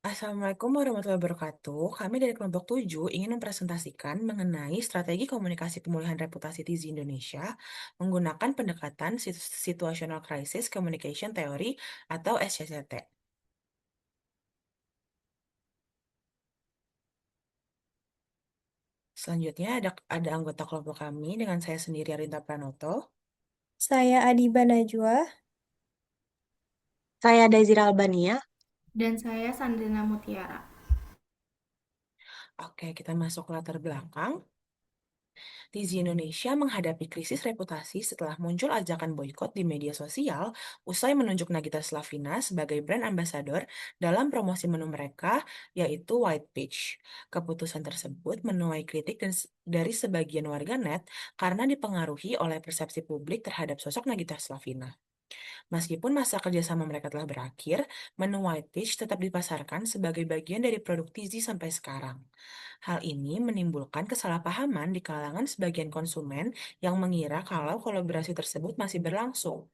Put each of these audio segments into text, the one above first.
Assalamualaikum warahmatullahi wabarakatuh. Kami dari kelompok 7 ingin mempresentasikan mengenai strategi komunikasi pemulihan reputasi TIZI Indonesia menggunakan pendekatan Situational Crisis Communication Theory atau SCCT. Selanjutnya ada anggota kelompok kami dengan saya sendiri Arinta Pranoto. Saya Adiba Najwa. Saya Dazira Albania. Dan saya Sandrina Mutiara. Oke, kita masuk ke latar belakang. TIZI Indonesia menghadapi krisis reputasi setelah muncul ajakan boykot di media sosial usai menunjuk Nagita Slavina sebagai brand ambassador dalam promosi menu mereka, yaitu White Peach. Keputusan tersebut menuai kritik dari sebagian warganet karena dipengaruhi oleh persepsi publik terhadap sosok Nagita Slavina. Meskipun masa kerjasama mereka telah berakhir, menu White Peach tetap dipasarkan sebagai bagian dari produk TIZI sampai sekarang. Hal ini menimbulkan kesalahpahaman di kalangan sebagian konsumen yang mengira kalau kolaborasi tersebut masih berlangsung.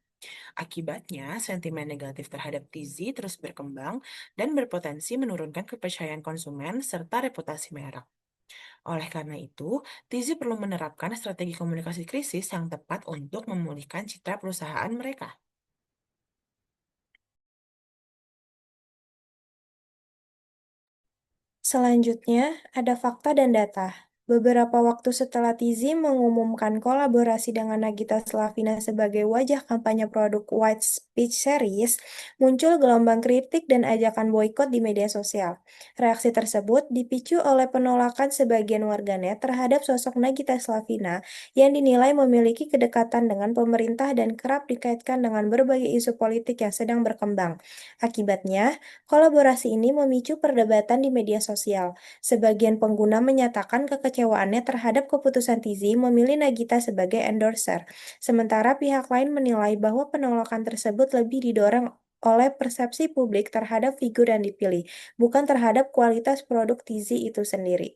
Akibatnya, sentimen negatif terhadap TIZI terus berkembang dan berpotensi menurunkan kepercayaan konsumen serta reputasi merek. Oleh karena itu, TIZI perlu menerapkan strategi komunikasi krisis yang tepat untuk memulihkan citra perusahaan mereka. Selanjutnya, ada fakta dan data. Beberapa waktu setelah Tizi mengumumkan kolaborasi dengan Nagita Slavina sebagai wajah kampanye produk White Speech Series, muncul gelombang kritik dan ajakan boikot di media sosial. Reaksi tersebut dipicu oleh penolakan sebagian warganet terhadap sosok Nagita Slavina yang dinilai memiliki kedekatan dengan pemerintah dan kerap dikaitkan dengan berbagai isu politik yang sedang berkembang. Akibatnya, kolaborasi ini memicu perdebatan di media sosial. Sebagian pengguna menyatakan kekecewaannya terhadap keputusan Tizi memilih Nagita sebagai endorser, sementara pihak lain menilai bahwa penolakan tersebut lebih didorong oleh persepsi publik terhadap figur yang dipilih, bukan terhadap kualitas produk Tizi itu sendiri.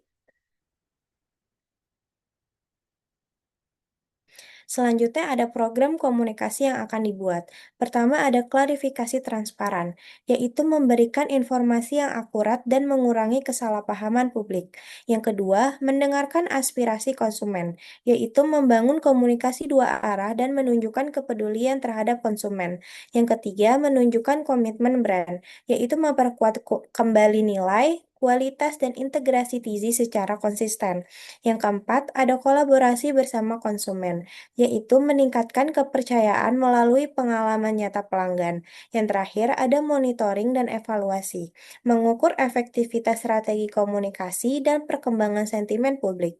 Selanjutnya ada program komunikasi yang akan dibuat. Pertama ada klarifikasi transparan, yaitu memberikan informasi yang akurat dan mengurangi kesalahpahaman publik. Yang kedua, mendengarkan aspirasi konsumen, yaitu membangun komunikasi dua arah dan menunjukkan kepedulian terhadap konsumen. Yang ketiga, menunjukkan komitmen brand, yaitu memperkuat kembali nilai, kualitas, dan integrasi Tizi secara konsisten. Yang keempat, ada kolaborasi bersama konsumen yaitu meningkatkan kepercayaan melalui pengalaman nyata pelanggan. Yang terakhir, ada monitoring dan evaluasi, mengukur efektivitas strategi komunikasi dan perkembangan sentimen publik.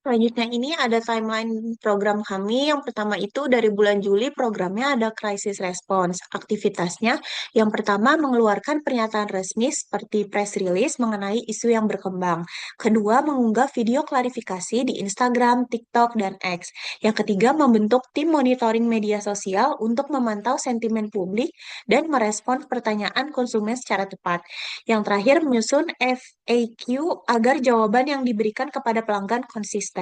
Selanjutnya ini ada timeline program kami. Yang pertama itu dari bulan Juli programnya ada crisis response. Aktivitasnya yang pertama mengeluarkan pernyataan resmi seperti press release mengenai isu yang berkembang. Kedua, mengunggah video klarifikasi di Instagram, TikTok, dan X. Yang ketiga, membentuk tim monitoring media sosial untuk memantau sentimen publik dan merespons pertanyaan konsumen secara tepat. Yang terakhir, menyusun FAQ agar jawaban yang diberikan kepada pelanggan konsisten.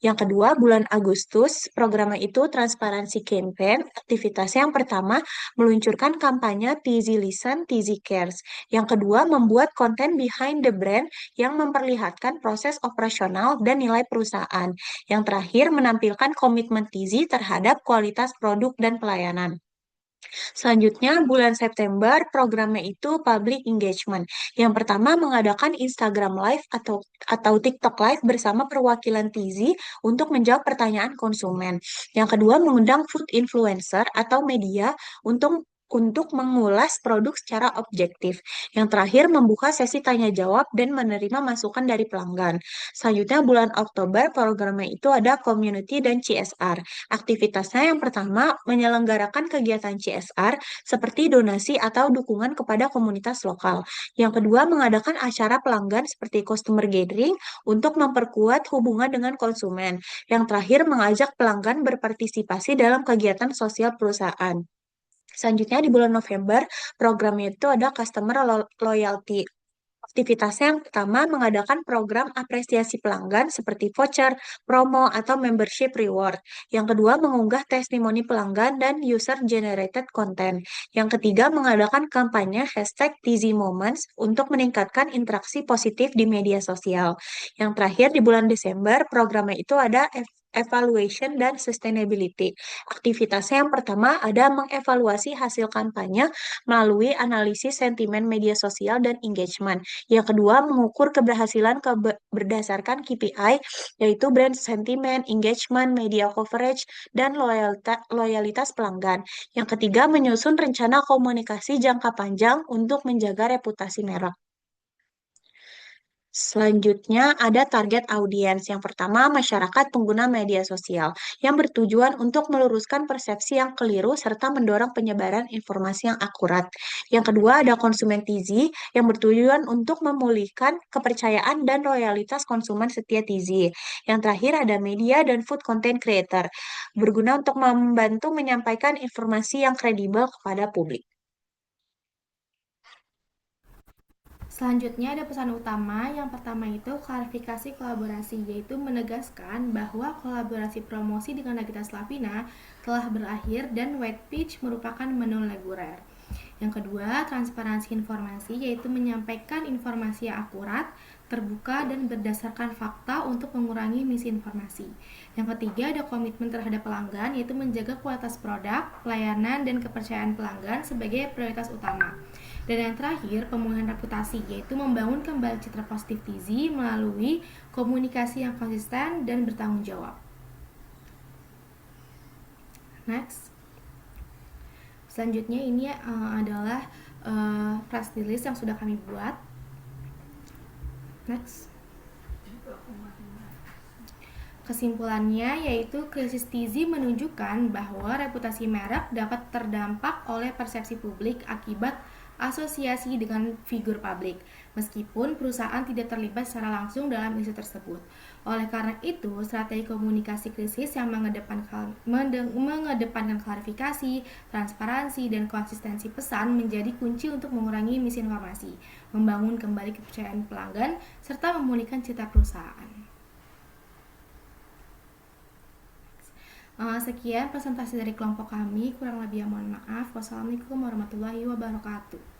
Yang kedua, bulan Agustus, program itu Transparansi Campaign. Aktivitasnya yang pertama, meluncurkan kampanye TZ Listen, TZ Cares. Yang kedua, membuat konten behind the brand yang memperlihatkan proses operasional dan nilai perusahaan. Yang terakhir, menampilkan komitmen TZ terhadap kualitas produk dan pelayanan. Selanjutnya, bulan September, programnya itu public engagement. Yang pertama, mengadakan Instagram Live atau TikTok Live bersama perwakilan TZ untuk menjawab pertanyaan konsumen. Yang kedua, mengundang food influencer atau media untuk mengulas produk secara objektif. Yang terakhir, membuka sesi tanya jawab dan menerima masukan dari pelanggan. Selanjutnya, bulan Oktober, programnya itu ada community dan CSR. Aktivitasnya yang pertama, menyelenggarakan kegiatan CSR seperti donasi atau dukungan kepada komunitas lokal. Yang kedua, mengadakan acara pelanggan seperti customer gathering untuk memperkuat hubungan dengan konsumen. Yang terakhir, mengajak pelanggan berpartisipasi dalam kegiatan sosial perusahaan. Selanjutnya di bulan November, programnya itu ada Customer Loyalty Aktivitasnya yang pertama mengadakan program apresiasi pelanggan seperti voucher, promo, atau membership reward. Yang kedua mengunggah testimoni pelanggan dan user-generated content. Yang ketiga mengadakan kampanye hashtag Tizi Moments untuk meningkatkan interaksi positif di media sosial. Yang terakhir di bulan Desember programnya itu ada evaluation dan sustainability. Aktivitasnya yang pertama ada mengevaluasi hasil kampanye melalui analisis sentimen media sosial dan engagement. Yang kedua, mengukur keberhasilan berdasarkan KPI, yaitu brand sentiment, engagement, media coverage, dan loyalitas pelanggan. Yang ketiga, menyusun rencana komunikasi jangka panjang untuk menjaga reputasi merek. Selanjutnya ada target audiens. Yang pertama, masyarakat pengguna media sosial yang bertujuan untuk meluruskan persepsi yang keliru serta mendorong penyebaran informasi yang akurat. Yang kedua, ada konsumen Tizi yang bertujuan untuk memulihkan kepercayaan dan loyalitas konsumen setia Tizi. Yang terakhir, ada media dan food content creator berguna untuk membantu menyampaikan informasi yang kredibel kepada publik. Selanjutnya ada pesan utama. Yang pertama itu klarifikasi kolaborasi, yaitu menegaskan bahwa kolaborasi promosi dengan Nagita Slavina telah berakhir dan white pitch merupakan menu reguler. Yang kedua, transparansi informasi, yaitu menyampaikan informasi yang akurat, terbuka, dan berdasarkan fakta untuk mengurangi misinformasi. Yang ketiga, ada komitmen terhadap pelanggan, yaitu menjaga kualitas produk, pelayanan, dan kepercayaan pelanggan sebagai prioritas utama. Dan yang terakhir, pemulihan reputasi, yaitu membangun kembali citra positif Tizi melalui komunikasi yang konsisten dan bertanggung jawab. Next. Selanjutnya ini adalah press release yang sudah kami buat. Next. Kesimpulannya yaitu krisis Tizi menunjukkan bahwa reputasi merek dapat terdampak oleh persepsi publik akibat asosiasi dengan figur publik, meskipun perusahaan tidak terlibat secara langsung dalam isu tersebut. Oleh karena itu, strategi komunikasi krisis yang mengedepankan klarifikasi, transparansi, dan konsistensi pesan menjadi kunci untuk mengurangi misinformasi, membangun kembali kepercayaan pelanggan, serta memulihkan citra perusahaan. Sekian presentasi dari kelompok kami, kurang lebih mohon maaf. Wassalamualaikum warahmatullahi wabarakatuh.